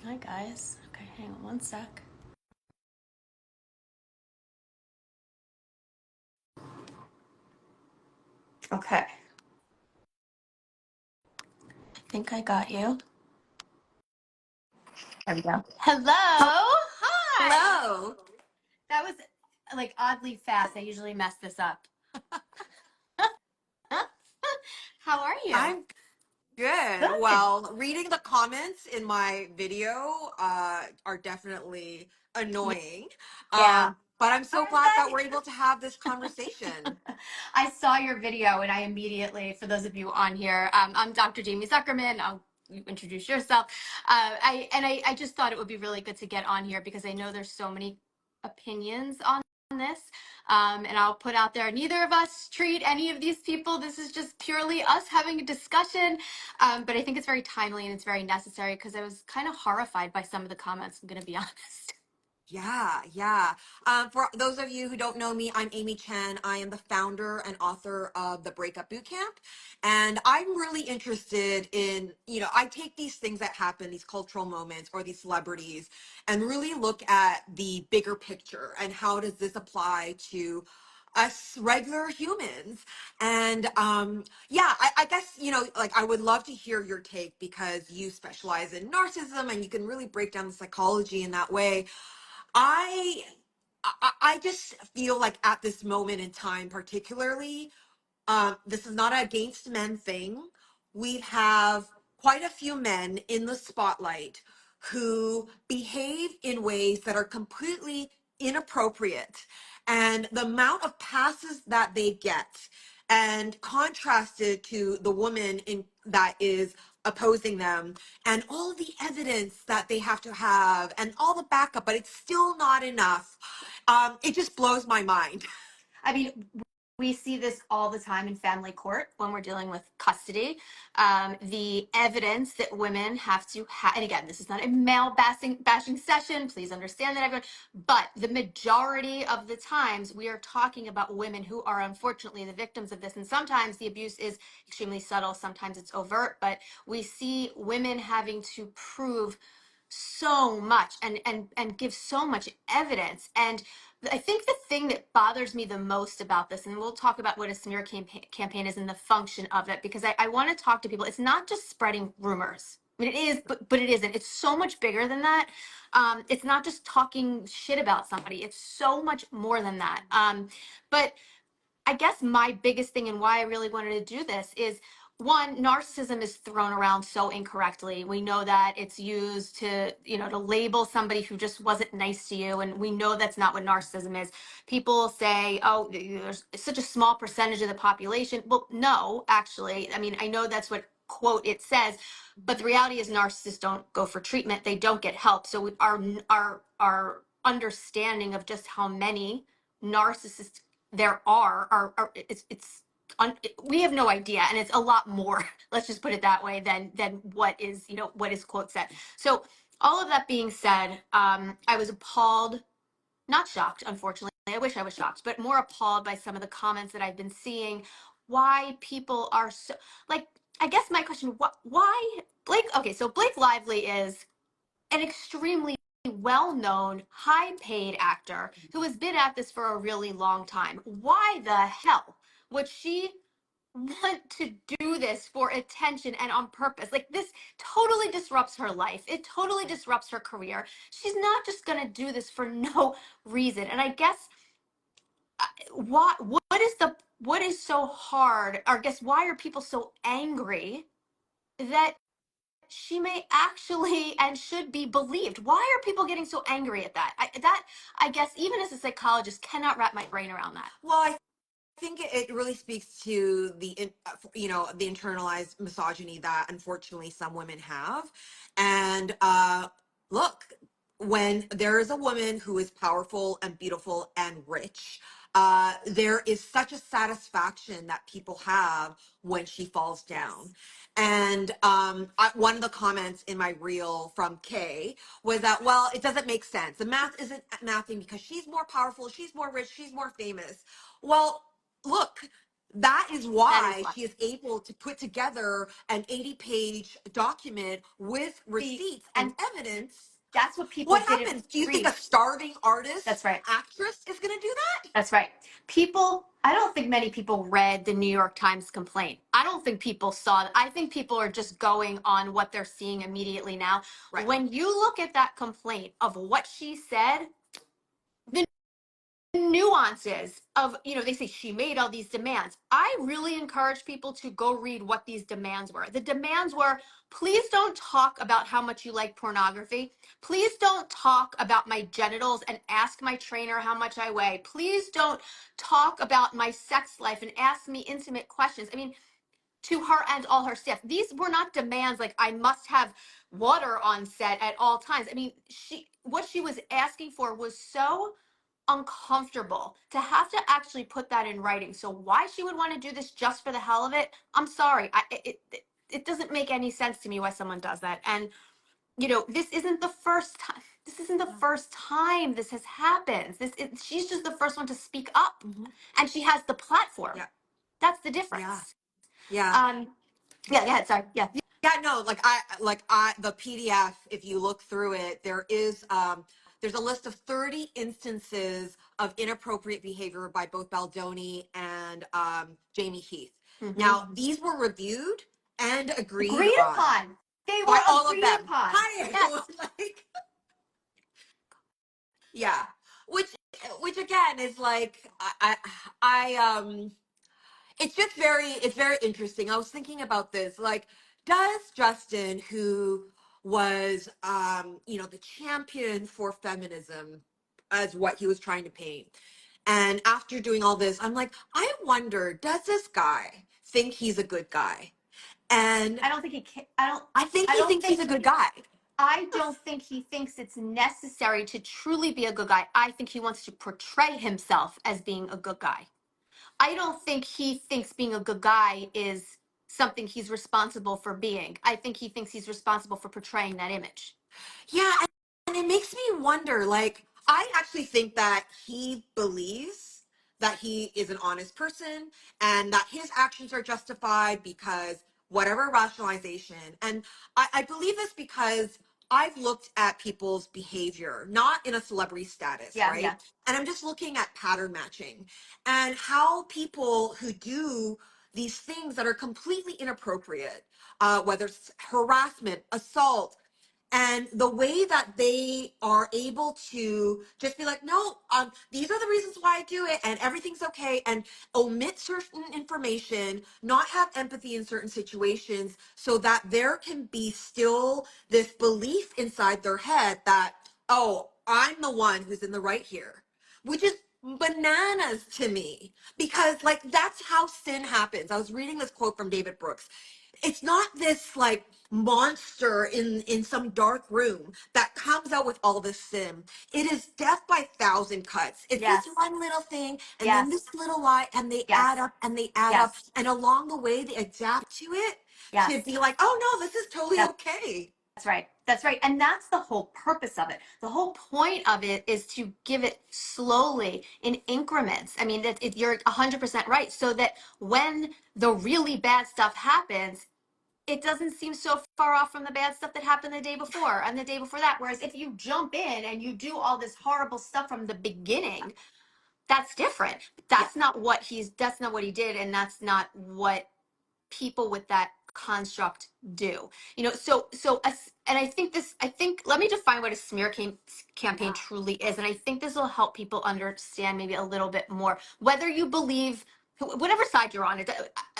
Hi guys. Okay, hang on one sec. Okay. I think I got you. There we go. Hello. Hi. Hello. That was like oddly fast. I usually mess this up. How are you? I'm good. Good. Well, reading the comments in my video are definitely annoying. Yeah. But I'm so Aren't glad that we're they? able to have this conversation. I saw your video and I immediately, for those of you on here, I'm Dr. Jaime Zuckerman. I'll you introduce yourself. I just thought it would be really good to get on here because I know there's so many opinions on this. And I'll put out there, neither of us treat any of these people. This is just purely us having a discussion. But I think it's very timely and it's very necessary because I was kind of horrified by some of the comments, I'm going to be honest. Yeah. For those of you who don't know me, I'm Amy Chen. I am the founder and author of the Breakup Bootcamp. And I'm really interested in, I take these things that happen, these cultural moments or these celebrities, and really look at the bigger picture and how does this apply to us regular humans. And yeah, I guess, like I would love to hear your take because you specialize in narcissism and you can really break down the psychology in that way. I I just feel like at this moment in time, particularly, this is not an against men thing. We have quite a few men in the spotlight who behave in ways that are completely inappropriate. And the amount of passes that they get, and contrasted to the woman in that is opposing them, and all the evidence that they have, and all the backup, but it's still not enough. It just blows my mind. I mean, we see this all the time in family court when we're dealing with custody. The evidence that women have to have, and again, this is not a male bashing session. Please understand that, everyone. But the majority of the times, we are talking about women who are unfortunately the victims of this. And sometimes the abuse is extremely subtle, sometimes it's overt, but we see women having to prove so much and give so much evidence. And I think the thing that bothers me the most about this, and we'll talk about what a smear campaign is and the function of it, because I want to talk to people. It's not just spreading rumors. I mean, it is, but it isn't. It's so much bigger than that. It's not just talking shit about somebody. It's so much more than that. But I guess my biggest thing and why I really wanted to do this is one, narcissism is thrown around so incorrectly. We know that it's used to label somebody who just wasn't nice to you. And we know that's not what narcissism is. People say, oh, there's such a small percentage of the population. Well, no, actually. I mean, I know that's what quote it says, but the reality is narcissists don't go for treatment. They don't get help. So our understanding of just how many narcissists there are we have no idea, and it's a lot more, let's just put it that way, than what is quote said. So all of that being said, I was appalled, not shocked, unfortunately. I wish I was shocked, but more appalled by some of the comments that I've been seeing. Why people are so, like, I guess my question, why Blake, okay, so Blake Lively is an extremely well-known, high-paid actor who has been at this for a really long time. Why the hell would she want to do this for attention and on purpose? Like, this totally disrupts her life. It totally disrupts her career. She's not just going to do this for no reason. And I guess what is so hard, or I guess why are people so angry that she may actually and should be believed? Why are people getting so angry at that? I guess even as a psychologist cannot wrap my brain around that. Well, I think it really speaks to the internalized misogyny that unfortunately some women have. And look, when there is a woman who is powerful and beautiful and rich, there is such a satisfaction that people have when she falls down. Yes. And one of the comments in my reel from Kay was that, well, it doesn't make sense. The math isn't mathing because she's more powerful, she's more rich, she's more famous. Well, look, that is That is why why. she is able to put together an 80-page document with See, receipts and and evidence. that's what people What didn't happens? Do you think a read. starving artist That's right. actress is going to do that? That's right. People, I don't think many people read the New York Times complaint. I don't think people saw it. I think people are just going on what they're seeing immediately now. Right. When you look at that complaint of what she said, the nuances of, they say she made all these demands. I really encourage people to go read what these demands were. The demands were, please don't talk about how much you like pornography. Please don't talk about my genitals and ask my trainer how much I weigh. Please don't talk about my sex life and ask me intimate questions. I mean, to her and all her staff. These were not demands like I must have water on set at all times. I mean, what she was asking for was so uncomfortable to have to actually put that in writing. So why she would want to do this just for the hell of it, I'm sorry. It doesn't make any sense to me why someone does that. And this isn't the first time. This isn't the first time this has happened. She's just the first one to speak up, Mm-hmm. and she has the platform. Yeah. That's the Yeah. difference. Yeah. Um, yeah, go ahead. Sorry. Yeah. Yeah, no, like I the PDF, if you look through it, there's a list of 30 instances of inappropriate behavior by both Baldoni and Jamie Heath. Mm-hmm. Now, these were reviewed and agreed Agreed on upon. They by were all of agreed them. upon. Hi Yes. everyone. Like, yeah. Which again is like I it's very interesting. I was thinking about this. Like, does Justin, who was the champion for feminism as what he was trying to paint, and after doing all this, I'm like, I wonder, does this guy think he's a good guy? And I don't think he can. I don't. I think I he don't thinks he's think. a good guy. I don't think he thinks it's necessary to truly be a good guy. I think he wants to portray himself as being a good guy. I don't think he thinks being a good guy is something he's responsible for being. I think he thinks he's responsible for portraying that image. Yeah, and it makes me wonder, like, I actually think that he believes that he is an honest person and that his actions are justified because whatever rationalization. And I believe this because I've looked at people's behavior, not in a celebrity status, Yeah, right? yeah, And I'm just looking at pattern matching and how people who do these things that are completely inappropriate, whether it's harassment, assault, and the way that they are able to just be like, no, these are the reasons why I do it and everything's okay, and omit certain information, not have empathy in certain situations, so that there can be still this belief inside their head that, oh, I'm the one who's in the right here, which is bananas to me, because like that's how sin happens. I was reading this quote from David Brooks. It's not this like monster in some dark room that comes out with all this sin. It is death by thousand cuts. It's this yes, one little thing and then yes, this little lie, and they add yes, up and they add up, yes, and along the way they adapt to it to yes. be like, oh no, this is totally That's okay. That's right. That's right. And that's the whole purpose of it. The whole point of it is to give it slowly in increments. I mean, you're 100% right. So that when the really bad stuff happens, it doesn't seem so far off from the bad stuff that happened the day before and the day before that. Whereas if you jump in and you do all this horrible stuff from the beginning, that's different. Yeah. That's not what he did. And that's not what people with that construct do. And I think let me define what a campaign Yeah. truly is, and I think this will help people understand maybe a little bit more, whether you believe whatever side you're on.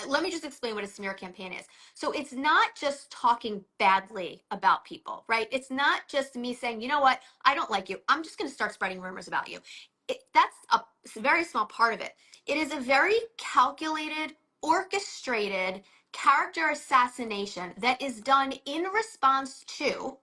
Let me just explain what a smear campaign is. So it's not just talking badly about people, right? It's not just me saying, you know what, I don't like you, I'm just going to start spreading rumors about you. That's a very small part of it. It is a very calculated, orchestrated character assassination that is done in response to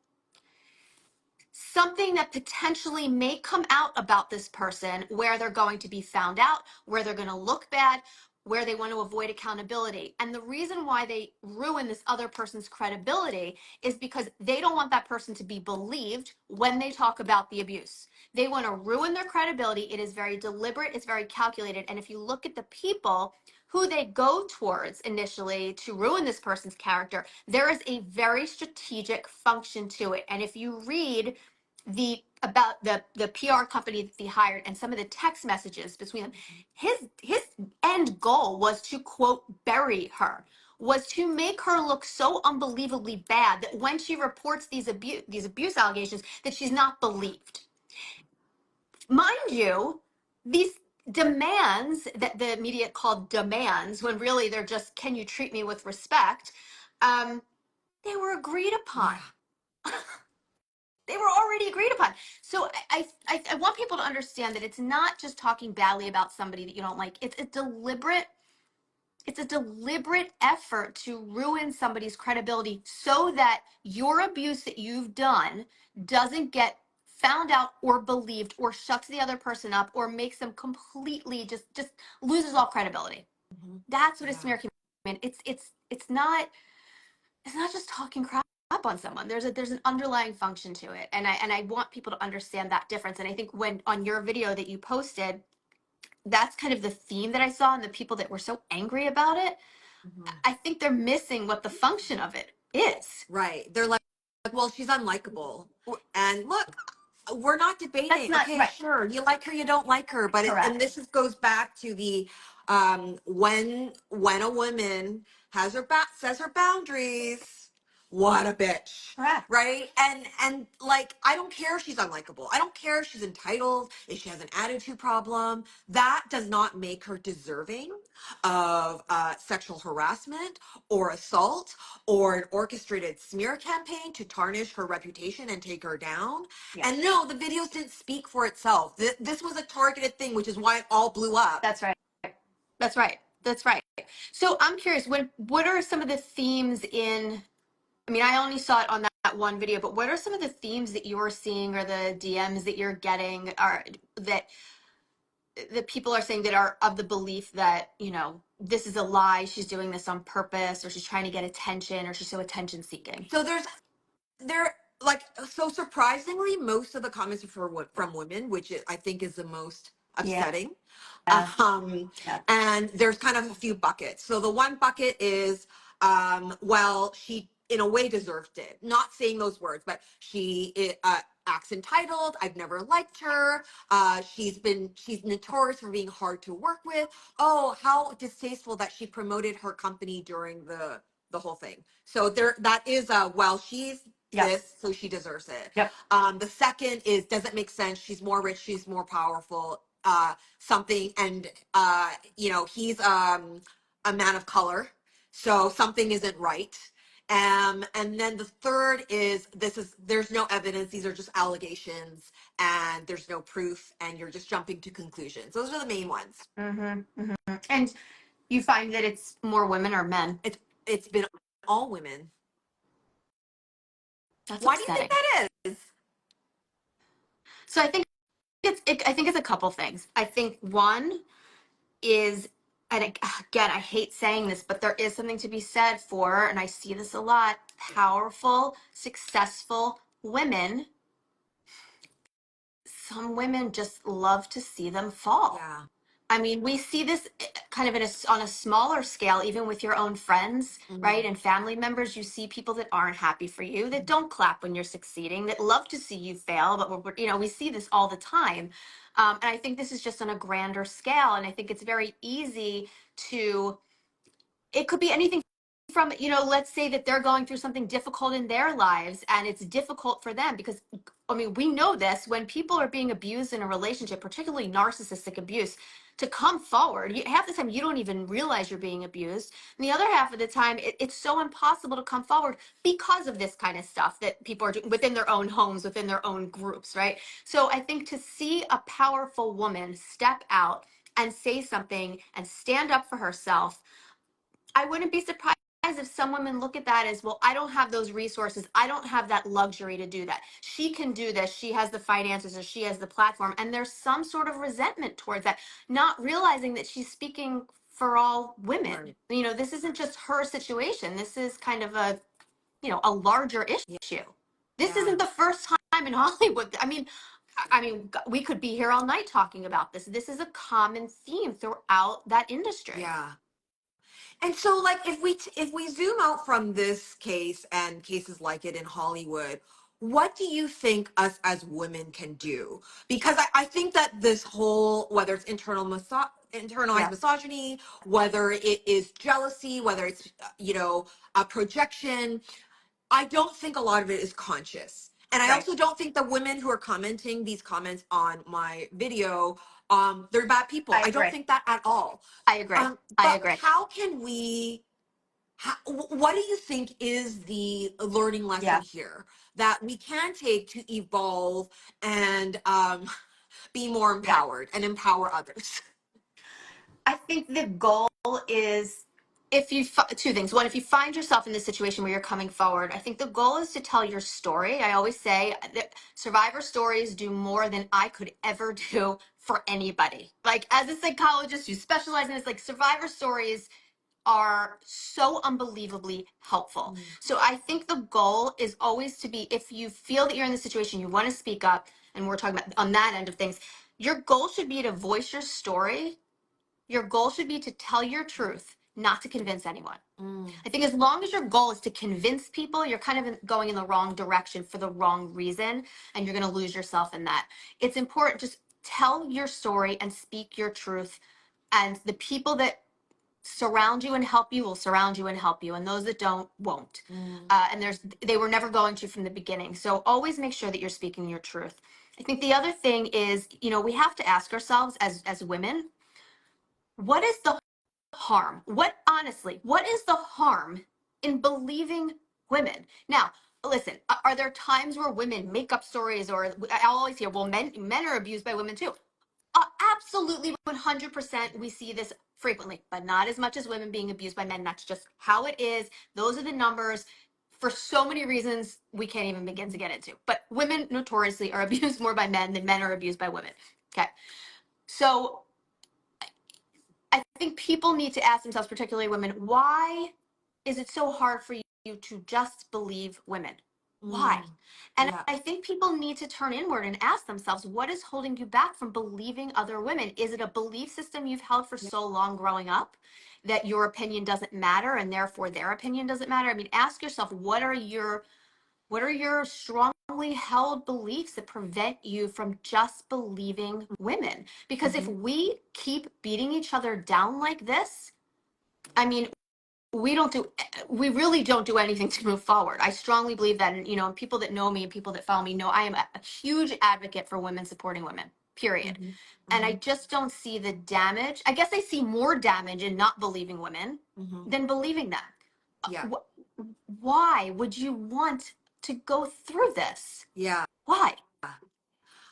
something that potentially may come out about this person, where they're going to be found out, where they're going to look bad, where they want to avoid accountability. And the reason why they ruin this other person's credibility is because they don't want that person to be believed when they talk about the abuse. They want to ruin their credibility. It is very deliberate, it's very calculated. And if you look at the people who they go towards initially to ruin this person's character, there is a very strategic function to it. And if you read the about the PR company that he hired and some of the text messages between them, his end goal was to quote bury her, was to make her look so unbelievably bad that when she reports these abuse allegations that she's not believed. Mind you, these demands that the media called demands, when really they're just, can you treat me with respect? Um, they were agreed upon. Yeah. They were already agreed upon. So I want people to understand that it's not just talking badly about somebody that you don't like. It's a deliberate effort to ruin somebody's credibility so that your abuse that you've done doesn't get found out or believed or shuts the other person up or makes them completely just loses all credibility. Mhm. That's what a Yeah. smear campaign. It's not just talking crap on someone. There's an underlying function to it, and I want people to understand that difference. And I think when on your video that you posted, that's kind of the theme that I saw, and the people that were so angry about it, Mhm. I think they're missing what the function of it is. Right. They're like, well, she's unlikable. And look, we're not That's debating. not Okay, right. sure, you like her, you don't like her, but and Correct. this goes back to the when a woman has her back says her boundaries, what a bitch. Correct. Right? And like I don't care if she's unlikable. I don't care if she's entitled, if she has an attitude problem. That does not make her deserving of sexual harassment or assault or an orchestrated smear campaign to tarnish her reputation and take her down. Yeah. And no, the videos didn't speak for itself. This was a targeted thing, which is why it all blew up. That's right. That's right. That's right. So I'm curious, what are some of the themes in, I mean, I only saw it on that one video, but what are some of the themes that you're seeing or the DMs that you're getting are that people are saying that are of the belief that, this is a lie, she's doing this on purpose, or she's trying to get attention, or she's so attention seeking? So there like so surprisingly most of the comments are from women, which I think is the most Yeah. upsetting. Yeah. um and there's kind of a few buckets. So the one bucket is well, she in a way deserved it, not saying those words, but she acts entitled. I've never liked her. She's notorious for being hard to work with. Oh, how distasteful that she promoted her company during the whole thing. So there, that is well, she's Yep. this, so she deserves it. Yep. The second is, does it make sense? She's more rich, she's more powerful, something, and he's a man of color, so something isn't right. And then the third is there's no evidence, these are just allegations, and there's no proof, and you're just jumping to conclusions. Those are the main ones. Mm-hmm. Mm-hmm. And you find that it's more women or men? It's been all women. That's Why do you think upsetting. that is? So I think it's a couple things. I think one is, and again, I hate saying this, but there is something to be said for, and I see this a lot, powerful, successful women. Some women just love to see them fall. Yeah. I mean, we see this kind of on a smaller scale, even with your own friends, right? Mhm. And family members. You see people that aren't happy for you, that don't clap when you're succeeding, that love to see you fail. But we see this all the time. And I think this is just on a grander scale. And I think it's very easy to, it could be anything from, let's say that they're going through something difficult in their lives and it's difficult for them because, I mean, we know this when people are being abused in a relationship, particularly narcissistic abuse, to come forward, half the time you don't even realize you're being abused. And the other half of the time, it's so impossible to come forward because of this kind of stuff that people are doing within their own homes, within their own groups, right? So I think to see a powerful woman step out and say something and stand up for herself, I wouldn't be surprised if some women look at that as, well, I don't have those resources. I don't have that luxury to do that. She can do this. She has the finances or she has the platform. And there's some sort of resentment towards that, not realizing that she's speaking for all women. Right. This isn't just her situation. This is kind of a larger Yeah. issue. This Yeah. isn't the first time in Hollywood. I mean, we could be here all night talking about this. This is a common theme throughout that industry. Yeah. And so, like, if we zoom out from this case and cases like it in Hollywood, what do you think us as women can do? Because I think that this whole, whether it's internalized Yeah, misogyny, whether it is jealousy, whether it's a projection, I don't think a lot of it is conscious. And I right. also don't think the women who are commenting these comments on my video, they're bad people. I I don't agree. think that at all. I agree. I But agree. how can we? What do you think is the learning lesson Yeah. here that we can take to evolve and be more Yeah. empowered and empower others? I think the goal is if you two things. One, if you find yourself in this situation where you're coming forward, I think the goal is to tell your story. I always say that survivor stories do more than I could ever do for anybody. Like as a psychologist who specializes in this, like survivor stories are so unbelievably helpful. Mm, So I think the goal is always to be, if you feel that you're in the situation, you want to speak up, and we're talking about on that end of things, your goal should be to voice your story. Your goal should be to tell your truth, not to convince anyone. mm, I think as long as your goal is to convince people, you're kind of going in the wrong direction for the wrong reason, and you're going to lose yourself in that. It's important, just tell your story and speak your truth, and the people that surround you and help you will surround you and help you, and those that don't won't. mm, And they were never going to from the beginning. So always make sure that you're speaking your truth. I think the other thing is, we have to ask ourselves as women, what is the harm? What is the harm in believing women? Now, listen, are there times where women make up stories, or I'll always hear, well, men are abused by women too. Absolutely, 100%. We see this frequently, but not as much as women being abused by men. That's just how it is. Those are the numbers for so many reasons we can't even begin to get into. But women notoriously are abused more by men than men are abused by women. Okay. So I think people need to ask themselves, particularly women, why is it so hard for you to just believe women? Why? mm. And Yeah. I think people need to turn inward and ask themselves, what is holding you back from believing other women? Is it a belief system you've held for Yeah. so long growing up that your opinion doesn't matter and therefore their opinion doesn't matter? I mean, ask yourself, what are your strongly held beliefs that prevent you from just believing women? Because if Mhm. we keep beating each other down like this, I mean, we really don't do anything to move forward. I strongly believe that, and people that know me and people that follow me know I am a huge advocate for women supporting women, period. Mhm. And I Mhm. just don't see the damage. I guess I see more damage in not believing women Mhm. than believing them. Yeah. Why would you want to go through this? Yeah. Why?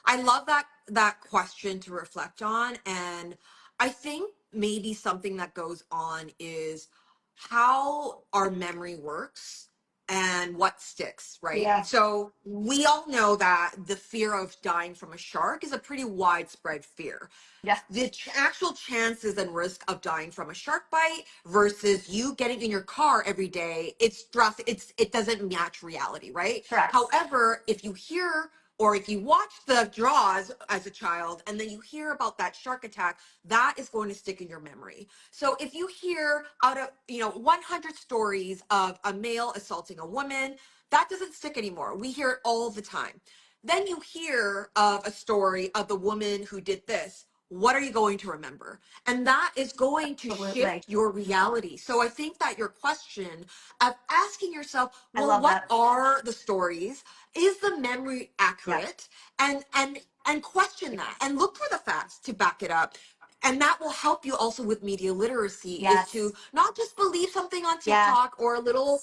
I love that question to reflect on, and I think maybe something that goes on is how our memory works and what sticks, right? Yeah. So we all know that the fear of dying from a shark is a pretty widespread fear. Yeah. The actual chances and risk of dying from a shark bite versus you getting in your car every day, it's drastic. It doesn't match reality, right? Correct. However, if you hear or if you watch the Jaws as a child and then you hear about that shark attack, that is going to stick in your memory. So if you hear out of 100 stories of a male assaulting a woman, that doesn't stick anymore. We hear it all the time. Then you hear of a story of the woman who did this. What are you going to remember? And that is going to Absolutely. shift your reality. So I think that your question of asking yourself, I well, love what that. are the stories? Is the memory Yeah. accurate? And question that and look for the facts to back it up. And that will help you also with media literacy, is to Yes. not just believe something on Yeah. TikTok or a little,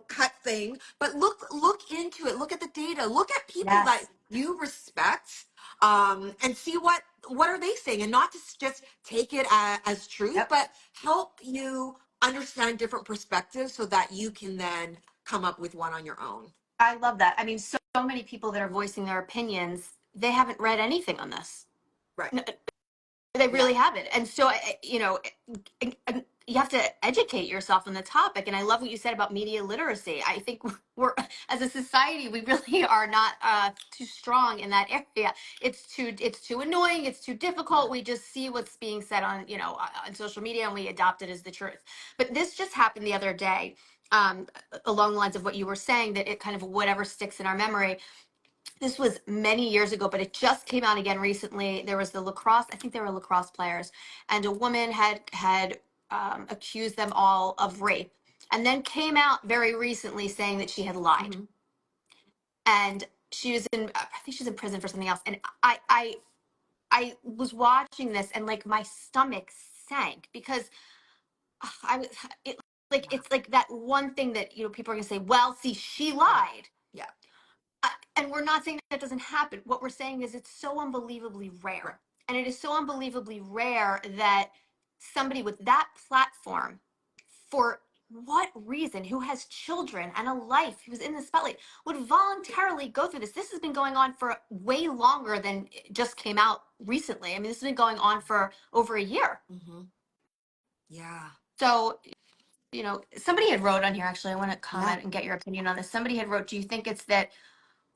cut thing, but look into it, look at the data, look at people that Yes. you respect, and see what are they saying, and not just take it as truth, Yep. but help you understand different perspectives so that you can then come up with one on your own. I love that. I mean, so many people that are voicing their opinions, they haven't read anything on this. Right. They Yeah. really haven't. And so, you have to educate yourself on the topic. And I love what you said about media literacy. I think we're, as a society, we really are not too strong in that area. It's too annoying. It's too difficult. We just see what's being said on, on social media, and we adopt it as the truth. But this just happened the other day, along the lines of what you were saying, that it kind of whatever sticks in our memory. This was many years ago, but it just came out again recently. There was the lacrosse, I think they were lacrosse players, and a woman had accused them all of rape, and then came out very recently saying that she had lied. Mhm. And she was in, I think she's in prison for something else. And I was watching this, and like my stomach sank because I was it like Yeah. it's like that one thing that people are gonna say, well, see, she Yeah. lied. Yeah. And we're not saying that doesn't happen. What we're saying is it's so unbelievably Right. rare. And it is so unbelievably rare that somebody with that platform, for what reason, who has children and a life, who's in the spotlight, would voluntarily go through this. This has been going on for way longer than it just came out recently. I mean, this has been going on for over a year. Mm-hmm. Yeah. So, somebody had wrote on here, actually, I want to Yeah. comment and get your opinion on this. Somebody had wrote, do you think it's that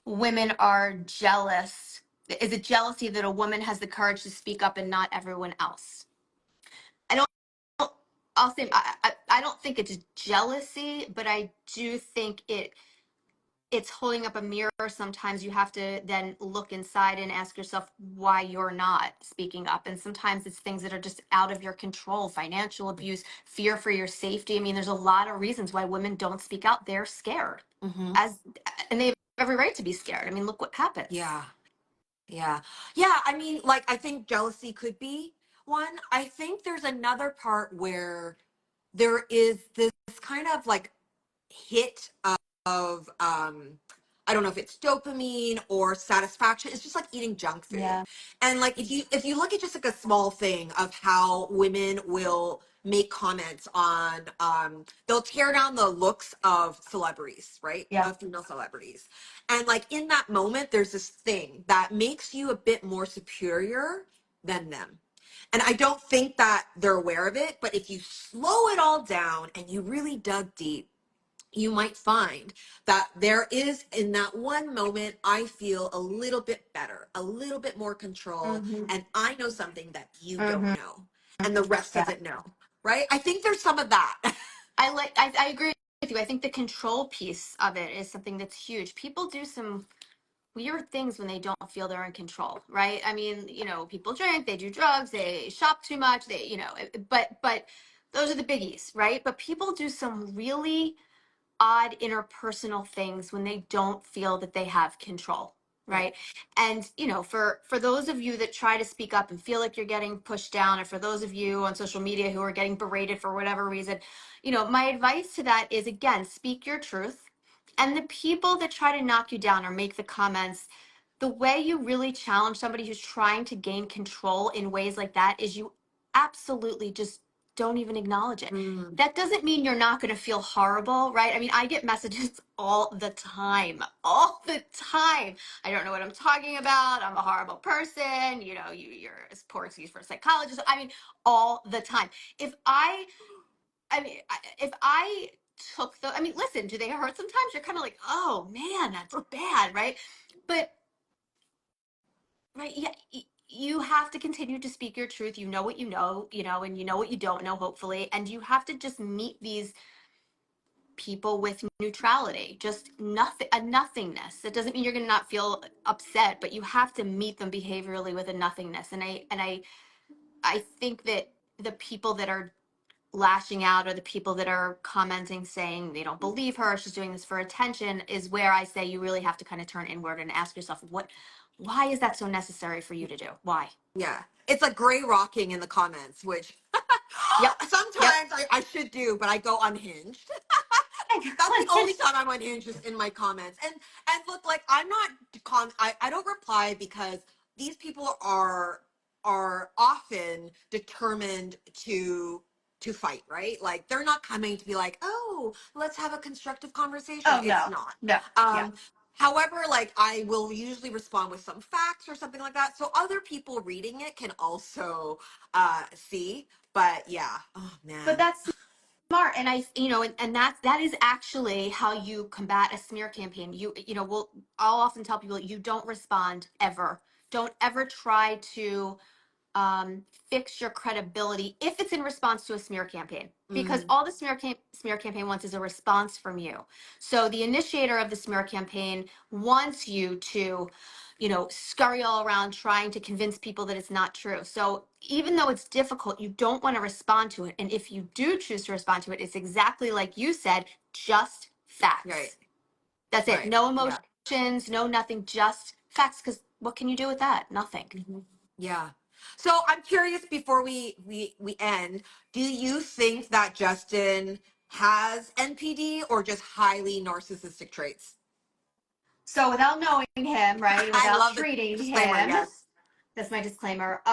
women are jealous? Is it jealousy that a woman has the courage to speak up and not everyone else? I don't. I'll say I don't think it's jealousy, but I do think it's holding up a mirror. Sometimes you have to then look inside and ask yourself why you're not speaking up. And sometimes it's things that are just out of your control: financial abuse, fear for your safety. I mean, there's a lot of reasons why women don't speak out. They're scared, Mm-hmm. as and they have every right to be scared. I mean, look what happens. Yeah. Yeah. Yeah. I mean, like, I think jealousy could be one. I think there's another part where there is this kind of like hit of I don't know if it's dopamine or satisfaction. It's just like eating junk food. Yeah. And like if you look at just like a small thing of how women will make comments on they'll tear down the looks of celebrities, right? Yeah. Of female celebrities. And like in that moment there's this thing that makes you a bit more superior than them. And I don't think that they're aware of it, but if you slow it all down and you really dug deep, you might find that there is in that one moment, I feel a little bit better, a little bit more control, Mm-hmm. and I know something that you don't Mm-hmm. know, and the rest Yeah. doesn't know, right? I think there's some of that. I agree with you. I think the control piece of it is something that's huge. People do some weird things when they don't feel they're in control, right? I mean, people drink, they do drugs, they shop too much, but those are the biggies, right? But people do some really odd interpersonal things when they don't feel that they have control, Right. right? And for those of you that try to speak up and feel like you're getting pushed down, or for those of you on social media who are getting berated for whatever reason, my advice to that is, again, speak your truth. And the people that try to knock you down or make the comments, the way you really challenge somebody who's trying to gain control in ways like that is you absolutely just don't even acknowledge it. Mm, That doesn't mean you're not going to feel horrible, right? I mean, I get messages all the time, all the time. I don't know what I'm talking about. I'm a horrible person. You're a poor excuse for a psychologist. I mean, all the time. I mean, if I took I mean, listen, do they hurt sometimes? You're kind of like, oh man, that's bad, right? But right, yeah, you have to continue to speak your truth. You know what and you know what you don't know, hopefully, and you have to just meet these people with neutrality, just nothing, a nothingness. It doesn't mean you're going to not feel upset, but you have to meet them behaviorally with a nothingness. And I think that the people that are lashing out, or the people that are commenting saying they don't believe her, she's doing this for attention, is where I say you really have to kind of turn inward and ask yourself, why is that so necessary for you to do? Why? yeah. It's like gray rocking in the comments, which Yep. Yep. sometimes I should do, but I go unhinged. That's the only time I'm unhinged is in my comments. And look, like I'm not I don't reply because these people are often determined to fight, right? Like they're not coming to be like, oh, let's have a constructive conversation. Oh It's no. not. No. Yeah. However, like I will usually respond with some facts or something like that. So other people reading it can also see. But yeah. Oh But man. that's smart. And and that is actually how you combat a smear campaign. I'll often tell people, you don't respond ever. Don't ever try to fix your credibility if it's in response to a smear campaign, because Mm, all the smear campaign wants is a response from you. So the initiator of the smear campaign wants you to, scurry all around trying to convince people that it's not true. So even though it's difficult, you don't want to respond to it. And if you do choose to respond to it, it's exactly like you said, just right. facts. That's it. Right. No Yeah. emotions, no nothing, just facts. Because what can you do with that? Nothing. Mhm. Yeah. So I'm curious before we end, do you think that Justin has NPD or just highly narcissistic traits? So without knowing him, right, and I without love the treating disclaimer, him, yes. that's my disclaimer.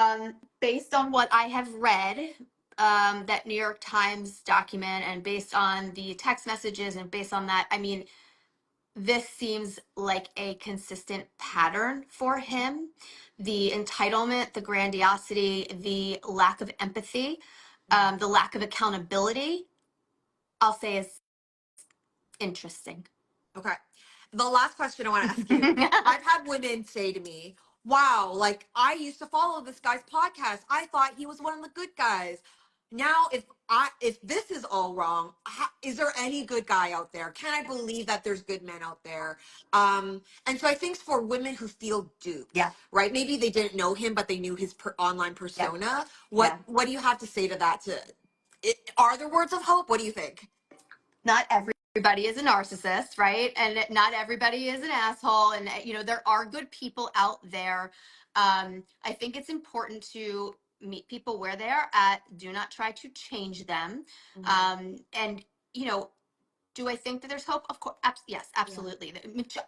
Based on what I have read, that New York Times document, and based on the text messages, and based on that, I mean, this seems like a consistent pattern for him. The entitlement, the grandiosity, the lack of empathy, the lack of accountability, I'll say is interesting. Okay. The last question I want to ask you. I've had women say to me, wow, like I used to follow this guy's podcast. I thought he was one of the good guys. Now, if this is all wrong, is there any good guy out there? Can I believe that there's good men out there? And so I think for women who feel duped, Yeah, right? Maybe they didn't know him, but they knew his online yeah, persona. What yeah. what do you have to say to that? Are there words of hope? What do you think? Not everybody is a narcissist, right? And not everybody is an asshole. And, there are good people out there. I think it's important to meet people where they are at. Do not try to change them. Mhm. And, you know, do I think that there's hope? Of course, yes, Yeah. absolutely. The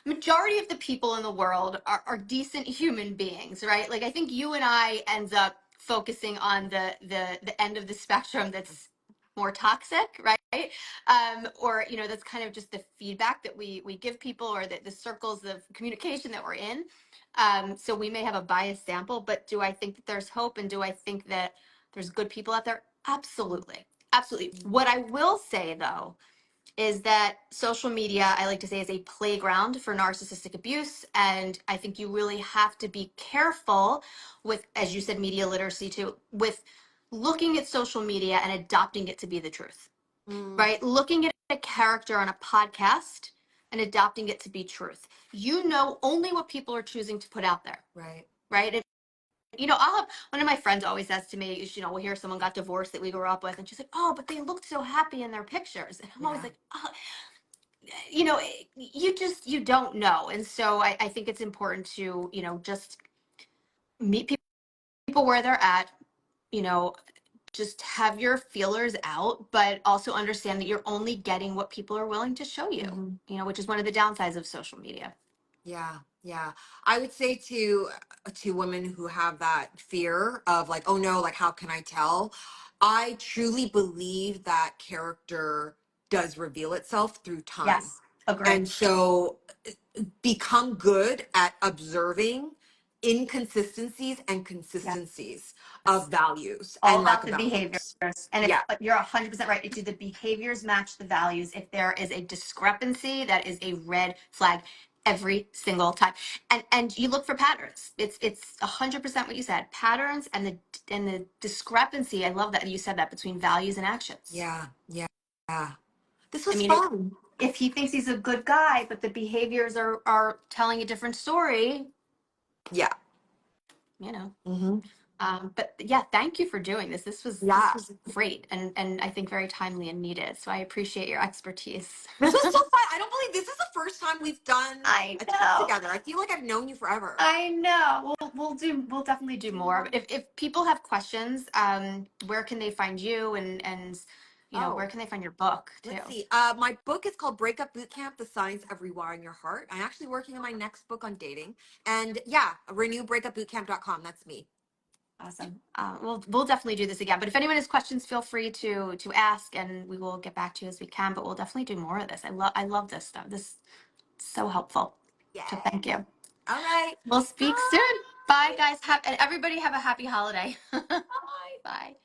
majority of the people in the world are decent human beings, right? Like I think you and I ends up focusing on the end of the spectrum that's more toxic, right? Or that's kind of just the feedback that we give people, or the circles of communication that we're in. So we may have a biased sample, but do I think that there's hope, and do I think that there's good people out there? Absolutely, absolutely. What I will say though is that social media, I like to say, is a playground for narcissistic abuse. And I think you really have to be careful with, as you said, media literacy too, with looking at social media and adopting it to be the truth, Mm, right? Looking at a character on a podcast and adopting it to be truth. You know only what people are choosing to put out there, right. right? And, I'll have one of my friends always says to me, we'll hear someone got divorced that we grew up with, and she's like, oh, but they looked so happy in their pictures. And I'm always Yeah. like, oh, you don't know. And so I think it's important to, just meet people where they're at, you know, just have your feelers out, but also understand that you're only getting what people are willing to show you, Hmm. which is one of the downsides of social media. Yeah, yeah. I would say to women who have that fear of like, oh no, like how can I tell? I truly believe that character does reveal itself through time. Yes, agree. And so become good at observing inconsistencies and Yes. consistencies of values All and lack about of the behaviors. values. And if Yeah. you're 100% right, do the behaviors match the values? If there is a discrepancy, that is a red flag every single time. And you look for patterns. It's 100% what you said. Patterns and the discrepancy. I love that you said that, between values and actions. Yeah. Yeah. Yeah. This I was mean, fun. if he thinks he's a good guy, but the behaviors are telling a different story, Yeah. you know. Hmm. But yeah, thank you for doing this. This Yeah. was great, and I think very timely and needed. So I appreciate your expertise. This was so fun. I don't believe this is the first time we've done I a talk know. together. I feel like I've known you forever. I know. We'll definitely do more. If people have questions, where can they find you, and where Oh, can they find your book too? let's see. My book is called Breakup Bootcamp: The Science of Rewiring Your Heart. I'm actually working on my next book on dating. And yeah, renewbreakupbootcamp.com. That's me. Awesome. We'll definitely do this again. But if anyone has questions, feel free to ask, and we will get back to you as we can. But we'll definitely do more of this. I love this stuff. This So helpful. Yeah. So thank you. All right. We'll speak Bye. soon. Bye, guys. And everybody have a happy holiday. Bye. Bye.